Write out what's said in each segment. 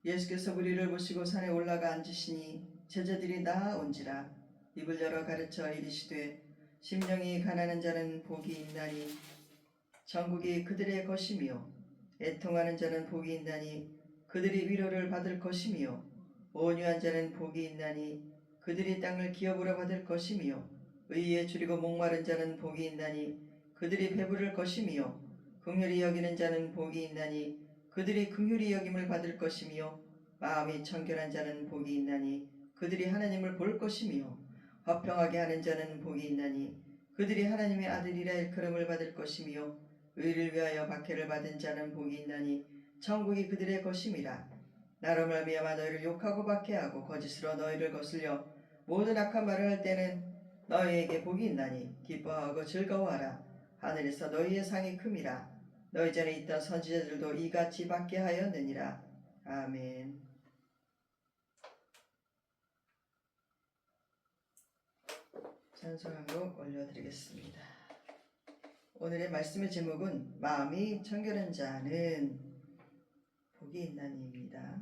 예수께서 우리를 보시고 산에 올라가 앉으시니 제자들이 나아온지라. 입을 열어 가르쳐 이르시되 심령이 가난한 자는 복이 있나니 천국이 그들의 것이며 애통하는 자는 복이 있나니 그들이 위로를 받을 것이며 온유한 자는 복이 있나니 그들이 땅을 기업으로 받을 것이며 의에 줄이고 목마른 자는 복이 있나니 그들이 배부를 것이며 긍휼히 여기는 자는 복이 있나니 그들이 긍휼히 여김을 받을 것이며 마음이 청결한 자는 복이 있나니 그들이 하나님을 볼 것이며 화평하게 하는 자는 복이 있나니 그들이 하나님의 아들이라 일컬음을 받을 것이며 의를 위하여 박해를 받은 자는 복이 있나니 천국이 그들의 것임이라. 나로 말미암아 너희를 욕하고 박해하고 거짓으로 너희를 거슬려 모든 악한 말을 할 때는 너희에게 복이 있나니 기뻐하고 즐거워하라. 하늘에서 너희의 상이 큼이라. 너희 전에 있던 선지자들도 이같이 받게 하였느니라. 아멘. 찬송 한 곡 올려드리겠습니다. 오늘의 말씀의 제목은 마음이 청결한 자는 복이 있나니입니다.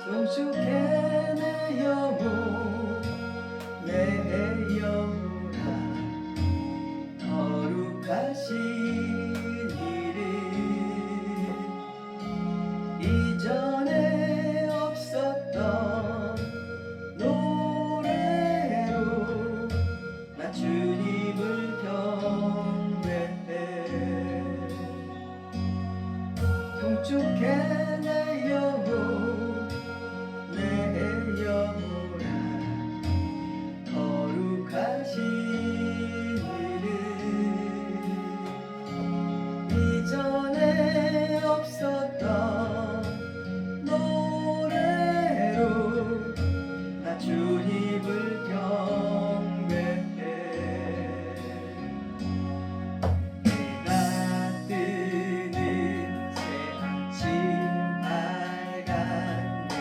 성숙해 내 영혼 내 영혼아 거룩하신 이름 이전에 없었던 노래로 나 주님을 경배해 성숙해 내 영혼 이전에 없었던 노래로 나 주님을 경배해 해가 뜨는 새 아침 밝았네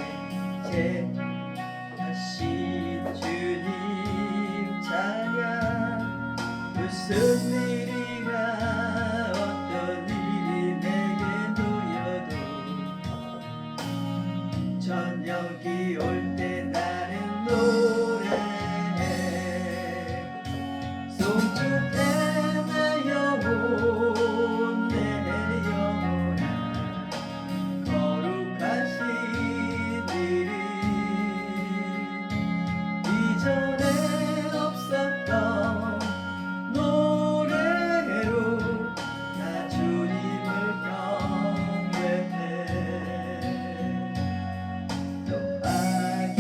제하신 주님 찬양 무슨 일이가 어떤 일이 내게 놓여도 저녁이 올 때 나는 노래해 송축해 내 영혼 내 영혼아 거룩하신 이름 이전에 없었던 노래로 나 주님을 경배해 또 악이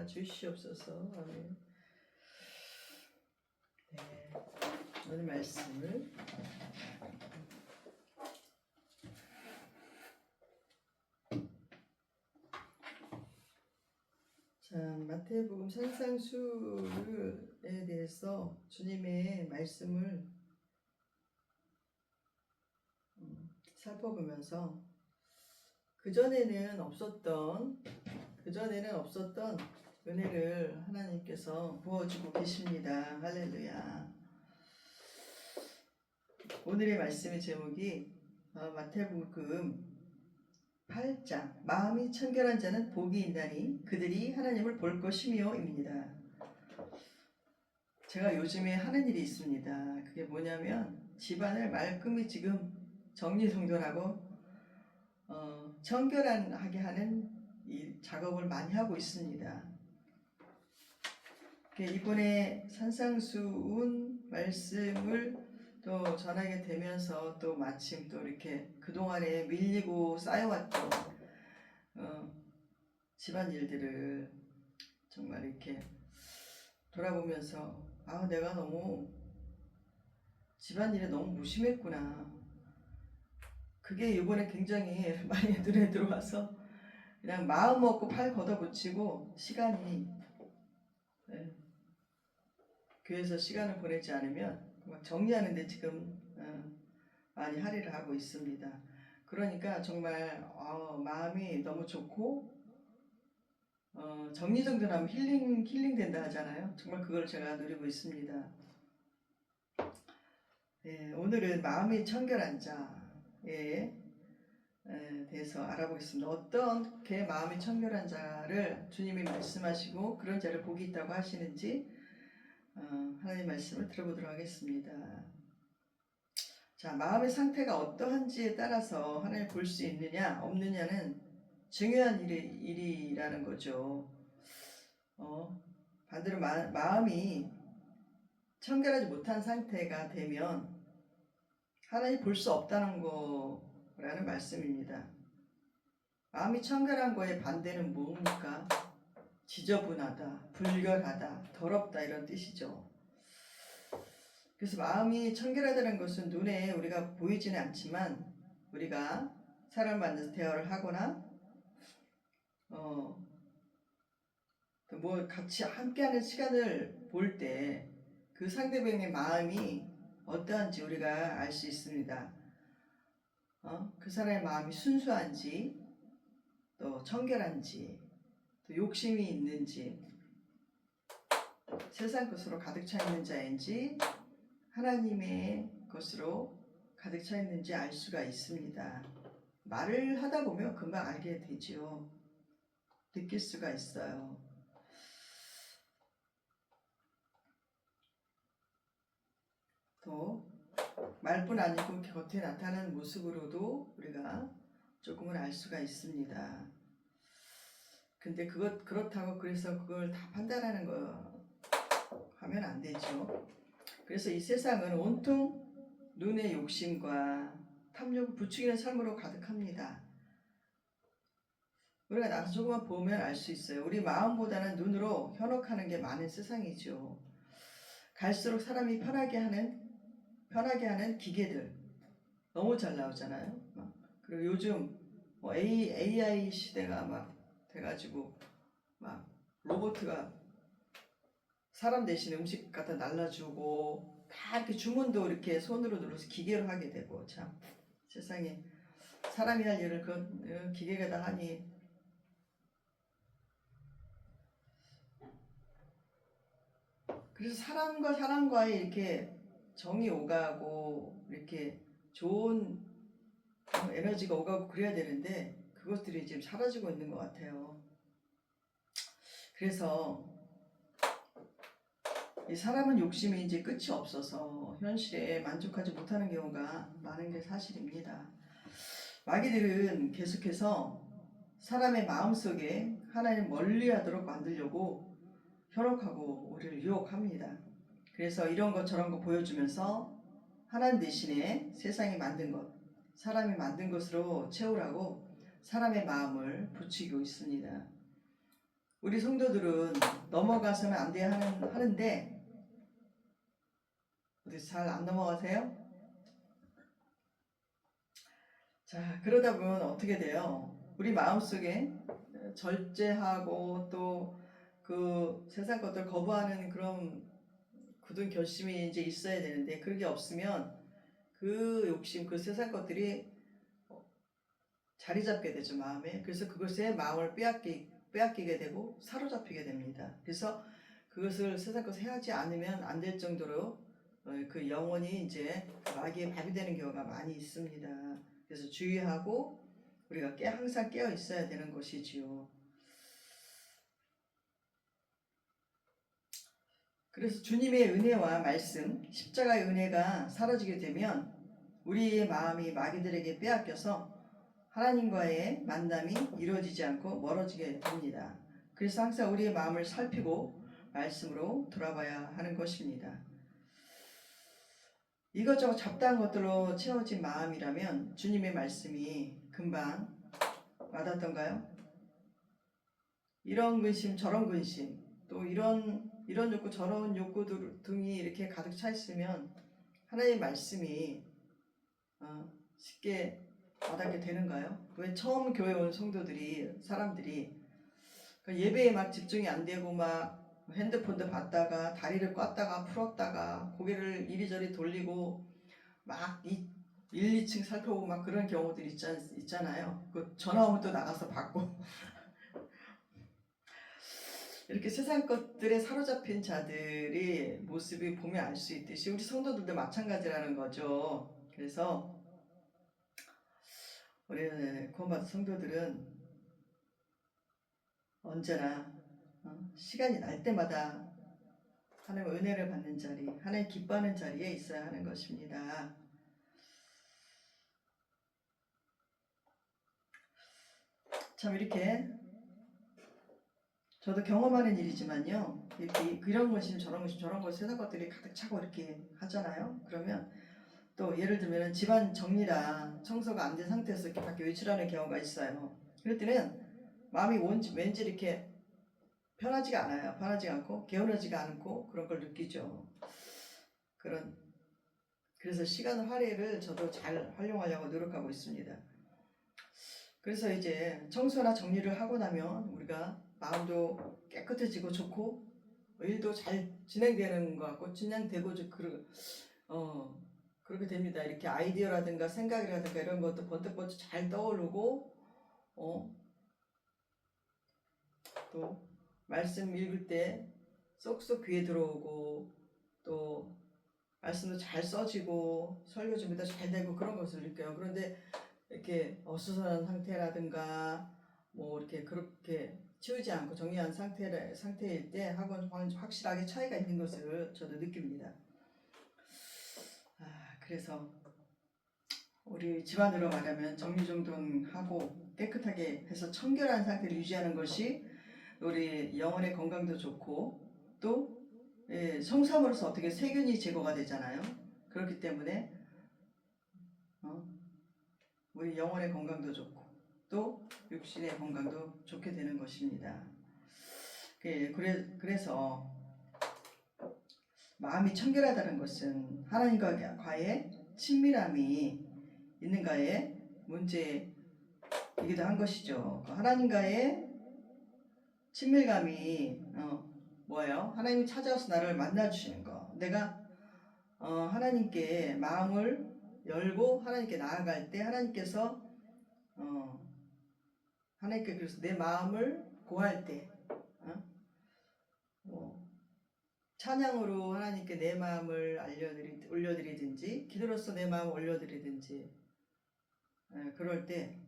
주시옵소서. 아멘. 네, 오늘 말씀을 자, 마태복음 산상수에 대해서 주님의 말씀을 살펴보면서 그전에는 없었던 은혜를 하나님께서 부어주고 계십니다. 할렐루야. 오늘의 말씀의 제목이 마태복음 8장 마음이 청결한 자는 복이 있나니 그들이 하나님을 볼 것이며 입니다. 제가 요즘에 하는 일이 있습니다. 그게 뭐냐면 집안을 말끔히 지금 정리정돈하고 청결하게 하는 이 작업을 많이 하고 있습니다. 이번에 산상수훈 말씀을 또 전하게 되면서 또 마침 또 이렇게 그동안에 밀리고 쌓여왔던 집안일들을 정말 이렇게 돌아보면서 내가 너무 집안일에 너무 무심했구나. 그게 이번에 굉장히 많이 눈에 들어와서 그냥 마음 먹고 팔 걷어붙이고 시간이 교회에서 시간을 보내지 않으면 막 정리하는데 지금 많이 할애를 하고 있습니다. 그러니까 정말 마음이 너무 좋고 정리정돈하면 힐링 된다 하잖아요. 정말 그걸 제가 누리고 있습니다. 네, 오늘은 마음이 청결한 자에 대해서 알아보겠습니다. 어떻게 마음이 청결한 자를 주님이 말씀하시고 그런 자를 복이 있다고 하시는지 하나님 말씀을 들어보도록 하겠습니다. 자, 마음의 상태가 어떠한지에 따라서 하나님을 볼 수 있느냐 없느냐는 중요한 일이라는 거죠. 반대로 마음이 청결하지 못한 상태가 되면 하나님 볼 수 없다는 거라는 말씀입니다. 마음이 청결한 거의 반대는 뭡니까? 지저분하다, 불결하다, 더럽다 이런 뜻이죠. 그래서 마음이 청결하다는 것은 눈에 우리가 보이지는 않지만 우리가 사람 만나서 대화를 하거나 뭐 같이 함께하는 시간을 볼 때 그 상대방의 마음이 어떠한지 우리가 알 수 있습니다. 그 사람의 마음이 순수한지 또 청결한지 또 욕심이 있는지 세상 것으로 가득 차 있는 자인지 하나님의 것으로 가득 차 있는지 알 수가 있습니다. 말을 하다 보면 금방 알게 되죠. 느낄 수가 있어요. 또 말뿐 아니고 겉에 나타나는 모습으로도 우리가 조금은 알 수가 있습니다. 근데 그렇다고 그래서 그걸 다 판단하는 거 하면 안 되죠. 그래서 이 세상은 온통 눈의 욕심과 탐욕을 부추기는 삶으로 가득합니다. 우리가 나서 조금만 보면 알 수 있어요. 우리 마음보다는 눈으로 현혹하는 게 많은 세상이죠. 갈수록 사람이 편하게 하는 기계들 너무 잘 나오잖아요. 그리고 요즘 뭐 AI 시대가 막 돼가지고 막 로봇가 사람 대신 음식 갖다 날라주고 다 이렇게 주문도 이렇게 손으로 눌러서 기계로 하게 되고 참 세상에 사람이 할 일을 그 기계가 다 하니 그래서 사람과의 이렇게 정이 오가고 이렇게 좋은 에너지가 오가고 그래야 되는데 그것들이 지금 사라지고 있는 것 같아요. 그래서 이 사람은 욕심이 이제 끝이 없어서 현실에 만족하지 못하는 경우가 많은 게 사실입니다. 마귀들은 계속해서 사람의 마음속에 하나님 멀리하도록 만들려고 현혹하고 우리를 유혹합니다. 그래서 이런 것 저런 거 보여주면서 하나님 대신에 세상이 만든 것, 사람이 만든 것으로 채우라고 사람의 마음을 부추기고 있습니다. 우리 성도들은 넘어가서는 안 돼야 하는데 어디 잘 안 넘어가세요? 자, 그러다 보면 어떻게 돼요? 우리 마음속에 절제하고 또 그 세상 것들 거부하는 그런 굳은 결심이 이제 있어야 되는데 그게 없으면 그 욕심, 그 세상 것들이 자리 잡게 되죠, 마음에. 그래서 그것에 마음을 빼앗기게 되고 사로잡히게 됩니다. 그래서 그것을 세상 것을 해하지 않으면 안 될 정도로 그 영혼이 이제 마귀의 밥이 되는 경우가 많이 있습니다. 그래서 주의하고 우리가 항상 깨어 있어야 되는 것이지요. 그래서 주님의 은혜와 말씀, 십자가의 은혜가 사라지게 되면 우리의 마음이 마귀들에게 빼앗겨서 하나님과의 만남이 이루어지지 않고 멀어지게 됩니다. 그래서 항상 우리의 마음을 살피고 말씀으로 돌아봐야 하는 것입니다. 이것저것 잡다한 것들로 채워진 마음이라면 주님의 말씀이 금방 와닿던가요? 이런 근심 저런 근심 또 이런 욕구 저런 욕구들 등이 이렇게 가득 차 있으면 하나님의 말씀이 쉽게 와닿게 되는가요? 왜 처음 교회 온 성도들이 사람들이 예배에 막 집중이 안 되고 막 핸드폰도 봤다가 다리를 꽈다가 풀었다가 고개를 이리저리 돌리고 막 1, 2층 살펴보고 막 그런 경우들 있잖아요. 그 전화 오면 또 나가서 받고 이렇게 세상 것들에 사로잡힌 자들의 모습이 보면 알 수 있듯이 우리 성도들도 마찬가지라는 거죠. 그래서 우리 구원받은 성도들은 언제나 시간이 날 때마다 하나님의 은혜를 받는 자리, 하나님 기뻐하는 자리에 있어야 하는 것입니다. 참 이렇게 저도 경험하는 일이지만요. 이렇게 이런 것이 저런 것 세상 것들이 가득 차고 이렇게 하잖아요. 그러면 또 예를 들면 집안 정리랑 청소가 안 된 상태에서 이렇게 밖에 외출하는 경우가 있어요. 그럴 때는 마음이 왠지 이렇게 편하지가 않아요. 편하지가 않고 게으르지가 않고 그런 걸 느끼죠. 그래서 시간 할애를 저도 잘 활용하려고 노력하고 있습니다. 그래서 이제 청소나 정리를 하고 나면 우리가 마음도 깨끗해지고 좋고 일도 잘 진행되는 것 같고 진행되고 그렇게 됩니다. 이렇게 아이디어라든가 생각이라든가 이런 것도 번뜩번뜩 잘 떠오르고 또 말씀 읽을 때 쏙쏙 귀에 들어오고 또 말씀도 잘 써지고 설교 준비도 잘 되고 그런 것을 느껴요. 그런데 이렇게 어수선한 상태라든가 뭐 이렇게 그렇게 치우지 않고 정리한 상태일 때 하고는 확실하게 차이가 있는 것을 저도 느낍니다. 그래서 우리 집안으로 말하면 정리정돈하고 깨끗하게 해서 청결한 상태를 유지하는 것이 우리 영혼의 건강도 좋고 또 성삼으로서 어떻게 세균이 제거가 되잖아요. 그렇기 때문에 우리 영혼의 건강도 좋고 또 육신의 건강도 좋게 되는 것입니다. 그래서 마음이 청결하다는 것은 하나님과의 친밀함이 있는가의 문제이기도 한 것이죠. 하나님과의 친밀감이 뭐예요? 하나님이 찾아와서 나를 만나주시는 거. 내가 하나님께 마음을 열고 하나님께 나아갈 때 하나님께서 하나님께 그래서 내 마음을 고할 때 찬양으로 하나님께 내 마음을 올려드리든지 기도로서 내 마음을 올려드리든지 그럴 때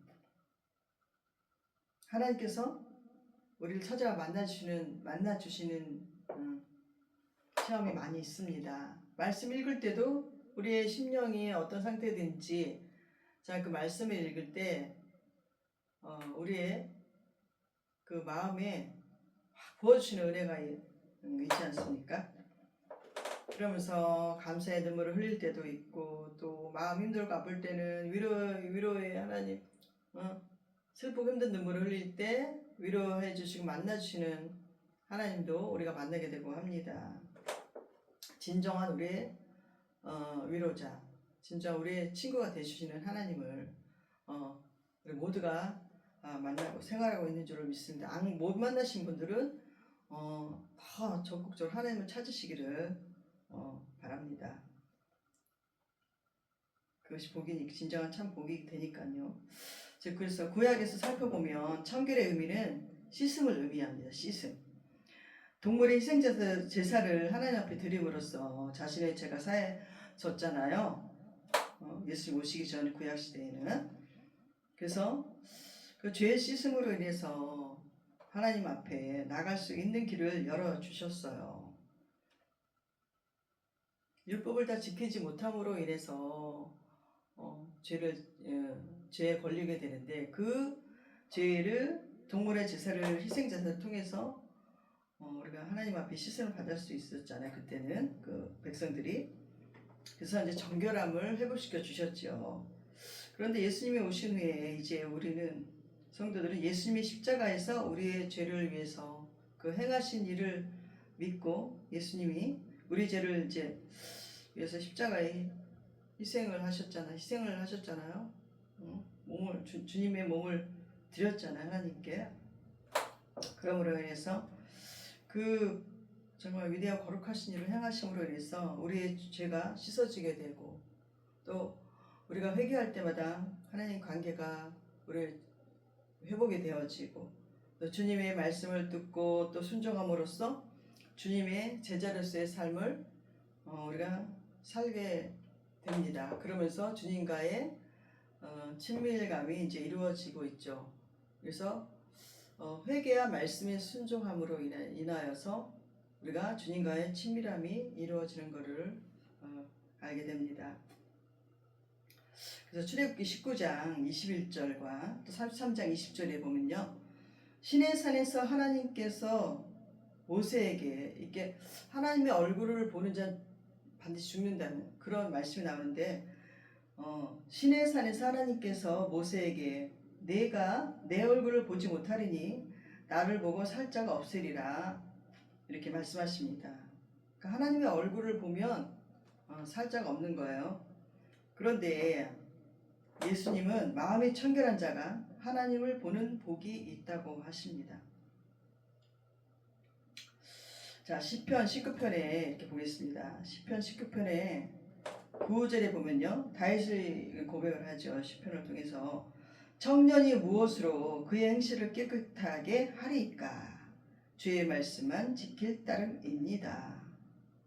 하나님께서 우리를 찾아와 만나주시는 체험이 많이 있습니다. 말씀 읽을 때도 우리의 심령이 어떤 상태든지 그 말씀을 읽을 때 우리의 그 마음에 부어주시는 은혜가 있지 않습니까? 그러면서 감사의 눈물을 흘릴 때도 있고 또 마음 힘들고 아플 때는 위로의 하나님 슬프고 힘든 눈물을 흘릴 때 위로해 주시고 만나 주시는 하나님도 우리가 만나게 되고 합니다. 진정한 우리의 위로자, 진짜 우리의 친구가 되주시는 하나님을 우리 모두가 만나고 생활하고 있는 줄을 믿습니다. 못 만나신 분들은 더 적극적으로 하나님을 찾으시기를 바랍니다. 그것이 복이니 진정한 참 복이 되니까요. 즉 그래서 구약에서 살펴보면 청결의 의미는 씻음을 의미합니다. 씻음. 동물의 제사를 하나님 앞에 드림으로써 자신의 죄가 사해졌잖아요. 예수님 오시기 전 구약 시대에는. 그래서 그 죄의 씻음으로 인해서 하나님 앞에 나갈 수 있는 길을 열어주셨어요. 율법을 다 지키지 못함으로 인해서 죄에 걸리게 되는데 그 죄를 동물의 제사를 희생제사를 통해서 우리가 하나님 앞에 씻음을 받을 수 있었잖아요. 그때는 그 백성들이. 그래서 이제 정결함을 회복시켜 주셨죠. 그런데 예수님이 오신 후에 이제 우리는 성도들은 예수님이 십자가에서 우리의 죄를 위해서 그 행하신 일을 믿고 예수님이 우리 죄를 이제 위해서 십자가에 희생을 하셨잖아요. 주님의 몸을 드렸잖아요. 하나님께. 그러므로 인해서 그 정말 위대하고 거룩하신 일을 행하심으로 인해서 우리의 죄가 씻어지게 되고 또 우리가 회개할 때마다 하나님 관계가 우리 회복이 되어지고 또 주님의 말씀을 듣고 또 순종함으로써 주님의 제자로서의 삶을 우리가 살게 됩니다. 그러면서 주님과의 친밀감이 이제 이루어지고 있죠. 그래서 회개와 말씀의 순종함으로 인하여서 우리가 주님과의 친밀함이 이루어지는 것을 알게 됩니다. 그래서 출애굽기 19장 21절과 또 33장 20절에 보면요. 시내 산에서 하나님께서 모세에게 이렇게 하나님의 얼굴을 보는 자 반드시 죽는다는 그런 말씀이 나오는데 시내 산에서 하나님께서 모세에게 내가 내 얼굴을 보지 못하리니 나를 보고 살자가 없으리라 이렇게 말씀하십니다. 그러니까 하나님의 얼굴을 보면 살자가 없는 거예요. 그런데 예수님은 마음이 청결한 자가 하나님을 보는 복이 있다고 하십니다. 자, 시편 19편에 이렇게 보겠습니다. 시편 19편에 9절에 보면요. 다윗이 고백을 하죠. 시편을 통해서 청년이 무엇으로 그의 행실을 깨끗하게 하리까? 주의 말씀만 지킬 따름입니다.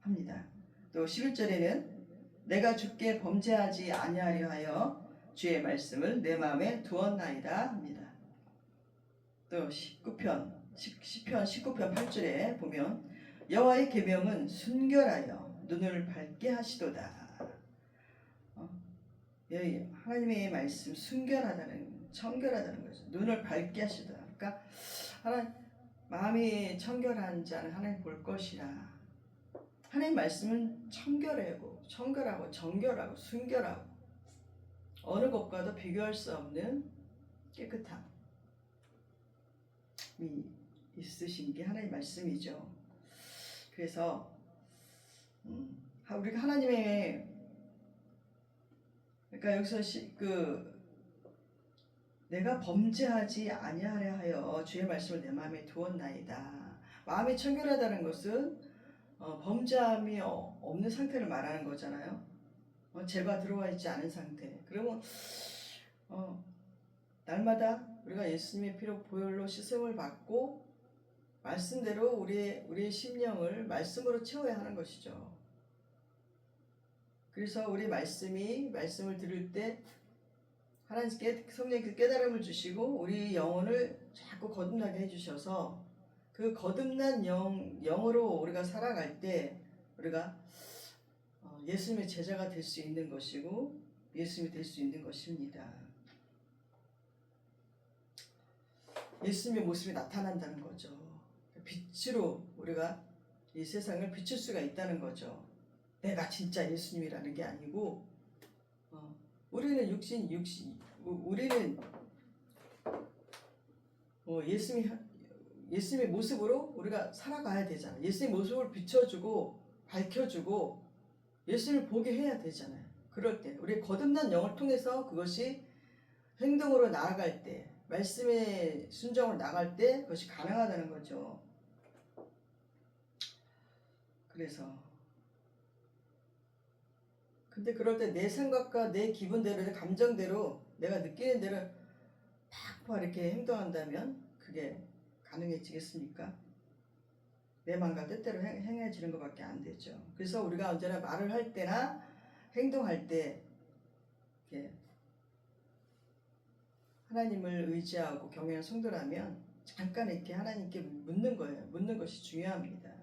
합니다. 또 11절에는 내가 주께 범죄하지 아니하려 하여 주의 말씀을 내 마음에 두었나이다 합니다. 또 시편 19편 8절에 보면 여호와의 계명은 순결하여 눈을 밝게 하시도다. 하나님의 말씀 청결하다는 거죠. 눈을 밝게 하시도다. 그러니까 마음이 청결한 자는 하나님 볼 것이라. 하나님 말씀은 청결하고 정결하고 순결하고 어느 것과도 비교할 수 없는 깨끗함이 있으신 게 하나님 말씀이죠. 그래서 우리가 하나님의 그러니까 여기서 내가 범죄하지 아니하려 하여 주의 말씀을 내 마음에 두었나이다. 마음이 청결하다는 것은 범죄함이 없는 상태를 말하는 거잖아요. 죄가 들어와 있지 않은 상태. 그러면 날마다 우리가 예수님의 피로 보혈로 씻음을 받고 말씀대로 우리의 심령을 말씀으로 채워야 하는 것이죠. 그래서 우리 말씀을 들을 때 하나님께 성령께서 깨달음을 주시고 우리 영혼을 자꾸 거듭나게 해주셔서 그 거듭난 영으로 우리가 살아갈 때 우리가 예수님의 제자가 될 수 있는 것이고 예수님이 될 수 있는 것입니다. 예수님의 모습이 나타난다는 거죠. 빛으로 우리가 이 세상을 비출 수가 있다는 거죠. 내가 진짜 예수님이라는 게 아니고 우리는 예수님의 모습으로 우리가 살아가야 되잖아요. 예수님의 모습을 비춰주고 밝혀주고 예수님을 보게 해야 되잖아요. 그럴 때 우리 거듭난 영을 통해서 그것이 행동으로 나아갈 때, 말씀의 순종으로 나갈 때 그것이 가능하다는 거죠. 그래서 근데 그럴 때 내 생각과 내 기분대로, 내 감정대로, 내가 느끼는 대로 팍팍 이렇게 행동한다면 그게 가능해지겠습니까? 내 마음과 뜻대로 행해지는 것밖에 안 되죠. 그래서 우리가 언제나 말을 할 때나 행동할 때 이렇게 하나님을 의지하고 경외하는 성도라면 잠깐 이렇게 하나님께 묻는 거예요. 묻는 것이 중요합니다.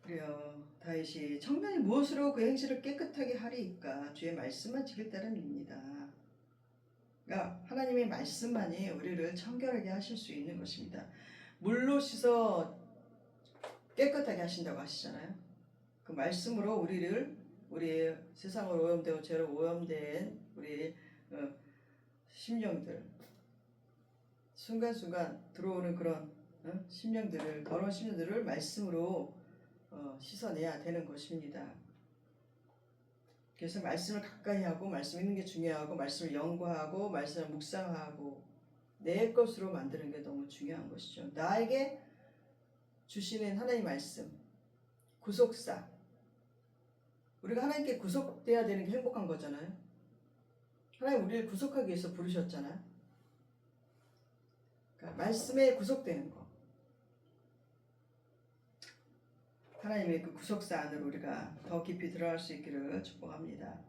그래요. 다윗이 청년이 무엇으로 그 행실을 깨끗하게 하리이까? 주의 말씀만 지킬 따름입니다. 그러니까 하나님의 말씀만이 우리를 청결하게 하실 수 있는 것입니다. 물로 씻어 깨끗하게 하신다고 하시잖아요. 그 말씀으로 우리 세상으로 오염되고 죄로 오염된 우리 심령들, 순간순간 들어오는 그런 심령들을, 더러운 심령들을 말씀으로 씻어내야 되는 것입니다. 그래서 말씀을 가까이 하고 말씀 읽는 게 중요하고 말씀을 연구하고 말씀을 묵상하고 내 것으로 만드는 게 너무 중요한 것이죠. 나에게 주시는 하나님의 말씀, 구속사. 우리가 하나님께 구속돼야 되는 게 행복한 거잖아요. 하나님 우리를 구속하기 위해서 부르셨잖아요. 그러니까 말씀에 구속되는 거. 하나님의 그 구속사 안으로 우리가 더 깊이 들어갈 수 있기를 축복합니다.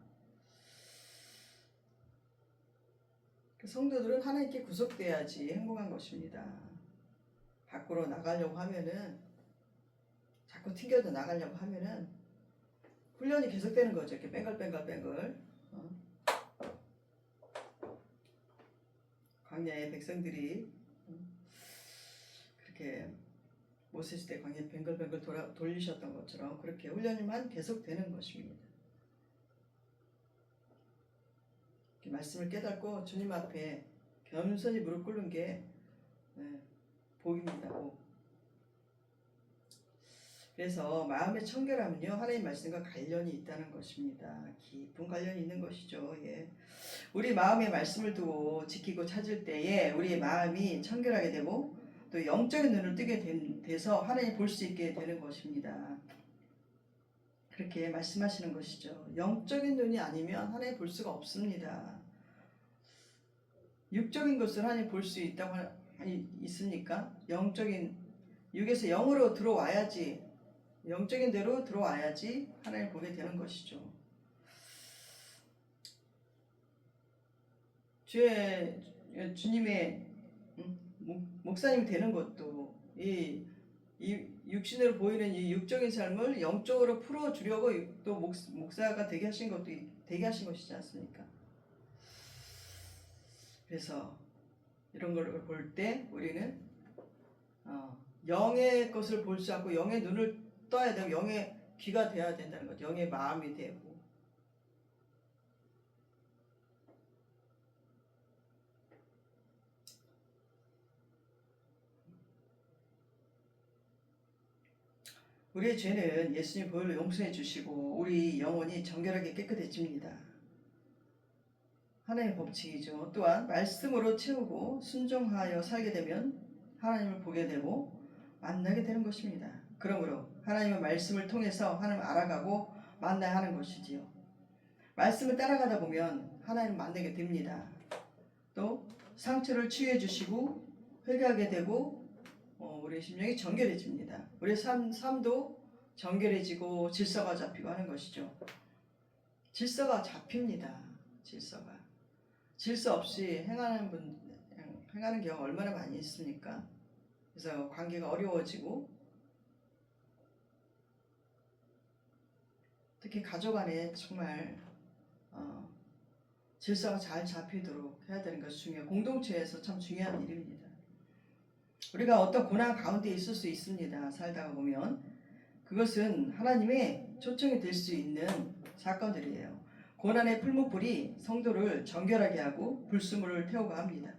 그 성도들은 하나님께 구속돼야지 행복한 것입니다. 밖으로 나가려고 하면은, 자꾸 튕겨져 나가려고 하면은 훈련이 계속되는 거죠. 이렇게 뱅글뱅글. 광야의 백성들이 그렇게 모세시 때 광야 뱅글뱅글 돌리셨던 것처럼 그렇게 훈련이만 계속되는 것입니다. 말씀을 깨닫고 주님 앞에 겸손히 무릎 꿇는 게 복입니다. 복. 그래서 마음의 청결함은요, 하나님의 말씀과 관련이 있다는 것입니다. 깊은 관련이 있는 것이죠. 예. 우리 마음의 말씀을 두고 지키고 찾을 때에 우리의 마음이 청결하게 되고 또 영적인 눈을 뜨게 돼서 하나님 볼 수 있게 되는 것입니다. 그렇게 말씀하시는 것이죠. 영적인 눈이 아니면 하나님 볼 수가 없습니다. 육적인 것을 하나님 볼 수 있다고 있습니까? 육에서 영으로 들어와야지, 영적인 대로 들어와야지 하나님 보게 되는 것이죠. 주님의 목사님이 되는 것도 이 육신으로 보이는 이 육적인 삶을 영적으로 풀어주려고 또 목사가 되게 하신 것이지 않습니까? 그래서 이런 걸 볼 때 우리는 영의 것을 볼 수 없고 영의 눈을 떠야 되고 영의 귀가 되어야 된다는 거죠. 영의 마음이 되고. 우리의 죄는 예수님 보혈로 용서해 주시고 우리 영혼이 정결하게 깨끗해집니다. 하나님의 법칙이죠. 또한 말씀으로 채우고 순종하여 살게 되면 하나님을 보게 되고 만나게 되는 것입니다. 그러므로 하나님의 말씀을 통해서 하나님을 알아가고 만나야 하는 것이지요. 말씀을 따라가다 보면 하나님을 만나게 됩니다. 또 상처를 치유해 주시고 회개하게 되고 우리의 심령이 정결해집니다. 우리의 삶도 정결해지고 질서가 잡히고 하는 것이죠. 질서가 잡힙니다. 질서 없이 행하는 경우가 얼마나 많이 있습니까? 그래서 관계가 어려워지고 특히 가족 안에 정말 질서가 잘 잡히도록 해야 되는 것이 중요해요. 공동체에서 참 중요한 일입니다. 우리가 어떤 고난 가운데 있을 수 있습니다. 살다가 보면 그것은 하나님의 초청이 될 수 있는 사건들이에요. 고난의 풀무불이 성도를 정결하게 하고 불순물을 태우고 합니다.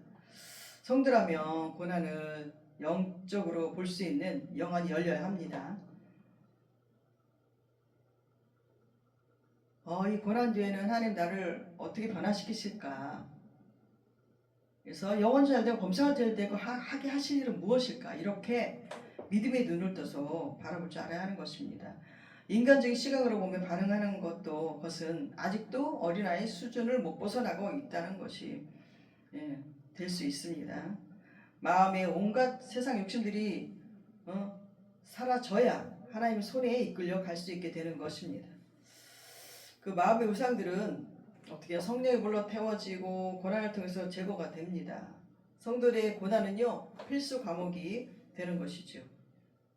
성도라면 고난을 영적으로 볼 수 있는 영안이 열려야 합니다. 이 고난 뒤에는 하나님 나를 어떻게 변화시키실까? 그래서 영원 잘 되고 범사가 잘 되고 하게 하실 일은 무엇일까? 이렇게 믿음의 눈을 떠서 바라볼 줄 알아야 하는 것입니다. 인간적인 시각으로 보면 반응하는 것은 아직도 어린아이 수준을 못 벗어나고 있다는 것이 될 수 있습니다. 마음의 온갖 세상 욕심들이 사라져야 하나님의 손에 이끌려 갈 수 있게 되는 것입니다. 그 마음의 우상들은 어떻게 성령의 불로 태워지고 고난을 통해서 제거가 됩니다. 성도들의 고난은요 필수 과목이 되는 것이죠.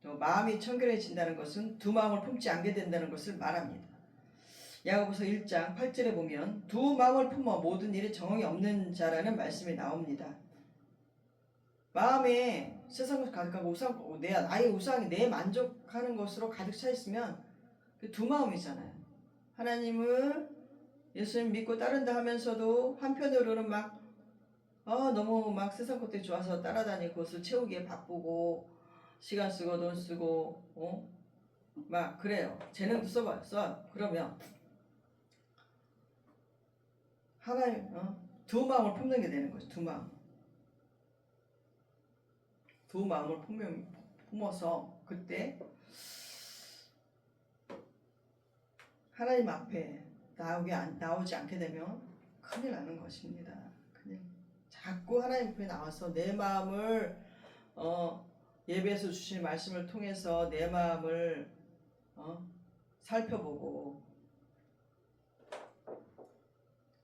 또 마음이 청결해진다는 것은 두 마음을 품지 않게 된다는 것을 말합니다. 야고보서 1장 8절에 보면 두 마음을 품어 모든 일에 정욕이 없는 자라는 말씀이 나옵니다. 마음에 세상을 가득하고 나의 우상이 내 만족하는 것으로 가득 차 있으면 그 두 마음이잖아요. 하나님을 예수님 믿고 따른다 하면서도 한편으로는 너무 세상 것들이 좋아서 따라다니고 그것을 채우기에 바쁘고 시간 쓰고 돈 쓰고 그래요. 재능도 써. 그러면 하나님 두 마음을 품는 게 되는 거죠. 두 마음을 품어서 그때 하나님 앞에 나오지 않게 되면 큰일 나는 것입니다. 자꾸 하나님 앞에 나와서 내 마음을 예배에서 주신 말씀을 통해서 내 마음을 살펴보고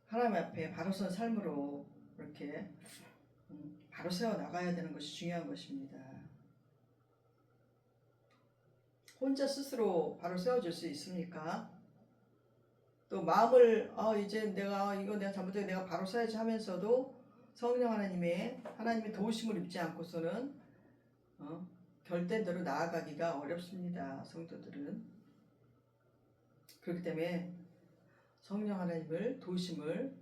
하나님 앞에 바로 선 삶으로 이렇게 바로 세워 나가야 되는 것이 중요한 것입니다. 혼자 스스로 바로 세워질 수 있습니까? 또 마음을 이제 이거 내가 잘못해 내가 바로 서야지 하면서도 성령 하나님의 도우심을 입지 않고서는 결단대로 나아가기가 어렵습니다. 성도들은. 그렇기 때문에 성령 하나님을 도우심을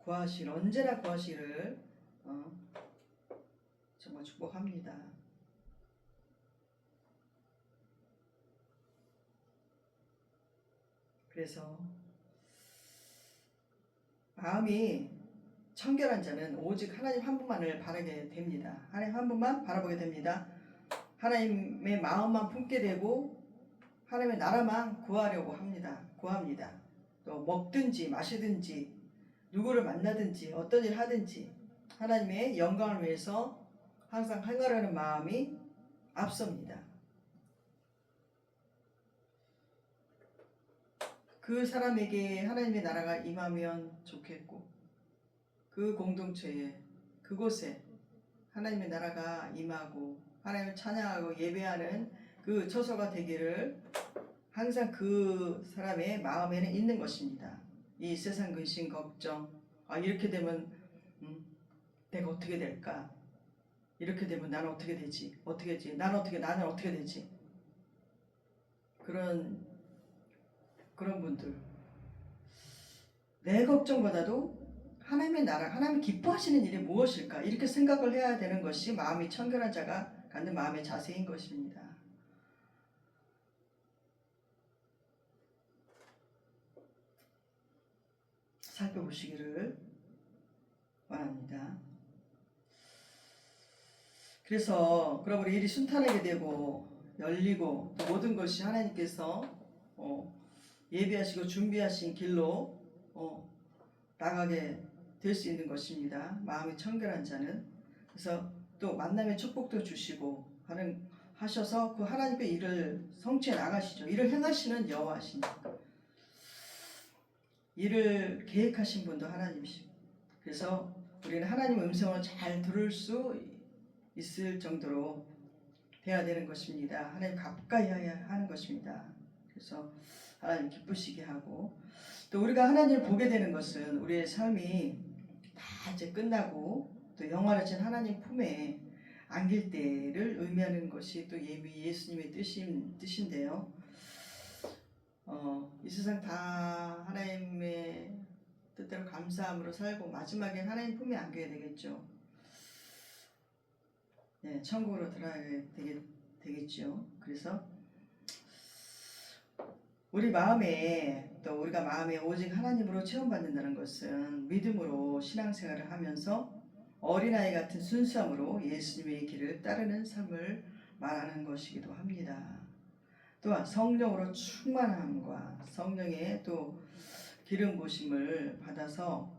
언제나 구하시기를 정말 축복합니다. 그래서 마음이 청결한 자는 오직 하나님 한 분만을 바라게 됩니다. 하나님 한 분만 바라보게 됩니다. 하나님의 마음만 품게 되고 하나님의 나라만 구합니다. 또 먹든지 마시든지 누구를 만나든지 어떤 일 하든지 하나님의 영광을 위해서 항상 행하려는 마음이 앞섭니다. 그 사람에게 하나님의 나라가 임하면 좋겠고 그 공동체에 그곳에 하나님의 나라가 임하고 하나님을 찬양하고 예배하는 그 처소가 되기를 항상 그 사람의 마음에는 있는 것입니다. 이 세상 근심 걱정 이렇게 되면 내가 어떻게 될까? 이렇게 되면 나는 어떻게 되지? 나는 어떻게 되지? 그런 분들 내 걱정보다도 하나님의 나라, 하나님이 기뻐하시는 일이 무엇일까? 이렇게 생각을 해야 되는 것이 마음이 청결한 자가 갖는 마음의 자세인 것입니다. 살펴보시기를 원합니다. 그래서 그러므로 일이 순탄하게 되고 열리고 또 모든 것이 하나님께서 예비하시고 준비하신 길로 나가게 될 수 있는 것입니다. 마음이 청결한 자는. 그래서 또 만남의 축복도 주시고 하셔서 그 하나님의 일을 성취해 나가시죠. 일을 행하시는 여호와시니까. 일을 계획하신 분도 하나님이시고. 그래서 우리는 하나님의 음성을 잘 들을 수 있을 정도로 돼야 되는 것입니다. 하나님 가까이 하는 것입니다. 그래서 하나님 기쁘시게 하고 또 우리가 하나님을 보게 되는 것은 우리의 삶이 다 이제 끝나고 또 영원하신 하나님 품에 안길 때를 의미하는 것이 또 예수님의 뜻인데요. 이 세상 다 하나님의 감사함으로 살고 마지막에 하나님 품에 안겨야 되겠죠. 네, 천국으로 들어가야 되겠죠. 그래서 우리 마음에 또 우리가 마음에 오직 하나님으로 체험받는다는 것은 믿음으로 신앙생활을 하면서 어린아이 같은 순수함으로 예수님의 길을 따르는 삶을 말하는 것이기도 합니다. 또한 성령으로 충만함과 성령의 또 기름 부으심을 받아서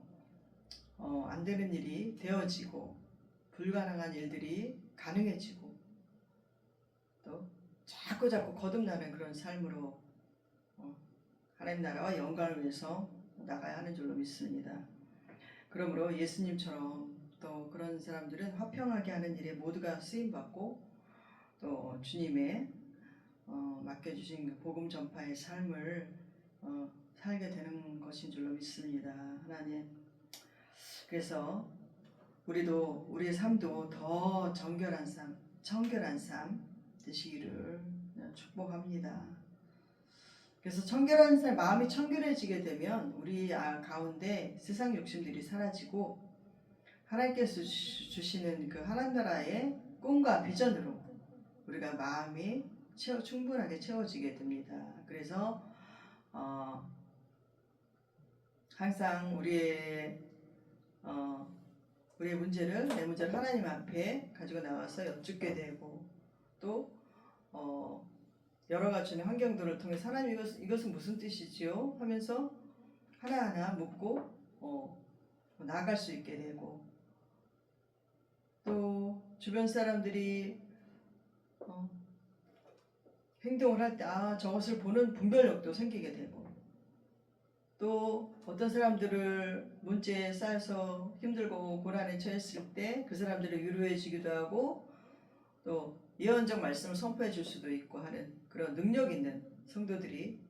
안 되는 일이 되어지고 불가능한 일들이 가능해지고 또 자꾸 거듭나는 그런 삶으로 하나님 나라와 영광을 위해서 나가야 하는 줄로 믿습니다. 그러므로 예수님처럼 또 그런 사람들은 화평하게 하는 일에 모두가 쓰임받고 또 주님의 맡겨주신 그 복음 전파의 삶을 살게 되는 것인 줄로 믿습니다. 하나님, 그래서 우리도 우리의 삶도 더 정결한 삶 되시기를 축복합니다. 그래서 청결한 삶, 마음이 청결해지게 되면 우리 가운데 세상 욕심들이 사라지고 하나님께서 주시는 그 하나님 나라의 꿈과 비전으로 우리가 마음이 충분하게 채워지게 됩니다. 그래서 항상 우리의 문제를, 내 문제를 하나님 앞에 가지고 나와서 여쭙게 되고 또 여러 가지 환경들을 통해서 하나님 이것은 무슨 뜻이지요? 하면서 하나하나 묻고 나아갈 수 있게 되고 또 주변 사람들이 행동을 할 때 저것을 보는 분별력도 생기게 되고 또 어떤 사람들을 문제에 쌓여서 힘들고 고난에 처했을 때 그 사람들을 위로해 주기도 하고 또 예언적 말씀을 선포해 줄 수도 있고 하는 그런 능력 있는 성도들이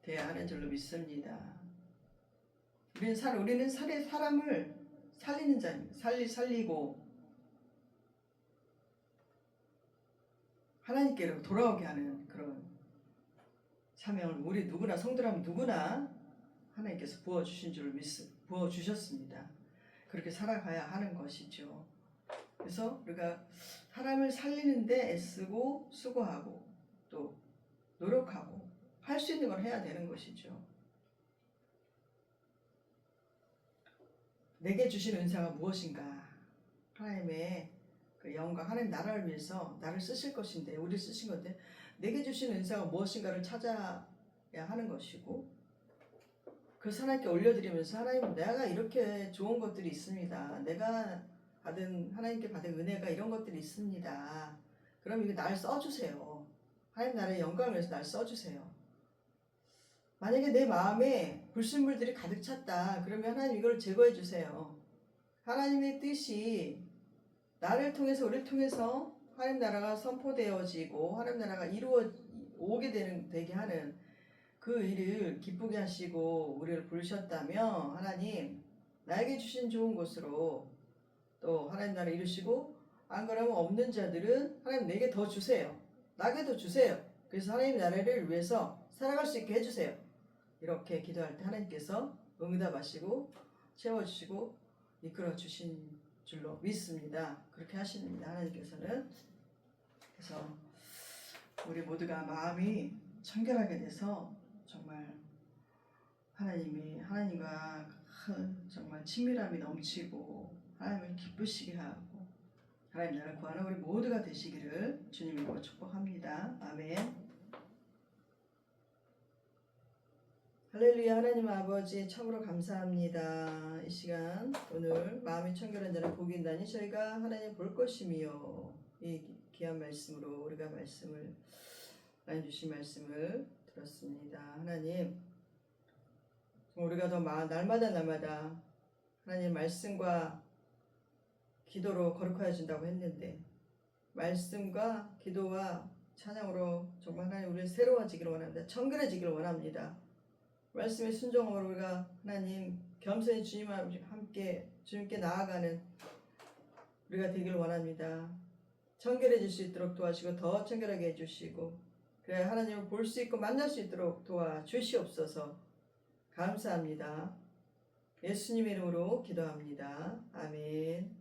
되어야 하는 줄로 믿습니다. 우리는 사람을 살리는 자입니다. 살리고 하나님께로 돌아오게 하는 그런 사명을 우리 누구나 성도라면 누구나 하나님께서 부어주셨습니다. 그렇게 살아가야 하는 것이죠. 그래서 우리가 사람을 살리는데 애쓰고 수고하고 또 노력하고 할 수 있는 걸 해야 되는 것이죠. 내게 주신 은사가 무엇인가? 하나님의 그 영광, 하나님 나라를 위해서 나를 쓰실 것인데, 우리 쓰신 건데 내게 주신 은사가 무엇인가를 찾아야 하는 것이고 그 하나님께 올려드리면서 하나님, 내가 이렇게 좋은 것들이 있습니다. 내가 하나님께 받은 은혜가 이런 것들이 있습니다. 그럼 이거 날 써주세요. 하나님 나라의 영광을 위해서 날 써주세요. 만약에 내 마음에 불순물들이 가득 찼다. 그러면 하나님 이걸 제거해 주세요. 하나님의 뜻이 나를 통해서 우리를 통해서 하나님 나라가 선포되어지고 하나님 나라가 되게 하는 그 일을 기쁘게 하시고 우리를 부르셨다며 하나님 나에게 주신 좋은 것으로 또 하나님 나라를 이루시고 안 그러면 없는 자들은 하나님 내게 더 주세요. 나에게 더 주세요. 그래서 하나님 나라를 위해서 살아갈 수 있게 해주세요. 이렇게 기도할 때 하나님께서 응답하시고 채워주시고 이끌어 주신 줄로 믿습니다. 그렇게 하십니다. 하나님께서는. 그래서 우리 모두가 마음이 청결하게 돼서 정말 하나님과 정말 친밀함이 넘치고 하나님을 기쁘시게 하고 하나님 나라를 구하는 우리 모두가 되시기를 주님으로 축복합니다. 아멘. 할렐루야. 하나님 아버지 참으로 감사합니다. 이 시간 오늘 마음이 청결한 자는 복이 있나니 저희가 하나님 볼 것이며 이 귀한 말씀으로 우리가 하나님 주신 말씀을 들었습니다. 하나님 우리가 더 날마다 하나님 말씀과 기도로 거룩하여진다고 했는데 말씀과 기도와 찬양으로 정말 하나님 우리를 새로워지기를 원합니다. 청결해지기를 원합니다. 말씀의 순종으로 우리가 하나님 겸손히 주님과 함께 주님께 나아가는 우리가 되길 원합니다. 청결해질 수 있도록 도와주시고 더 청결하게 해주시고 그래 하나님을 볼 수 있고 만날 수 있도록 도와주시옵소서. 감사합니다. 예수님의 이름으로 기도합니다. 아멘.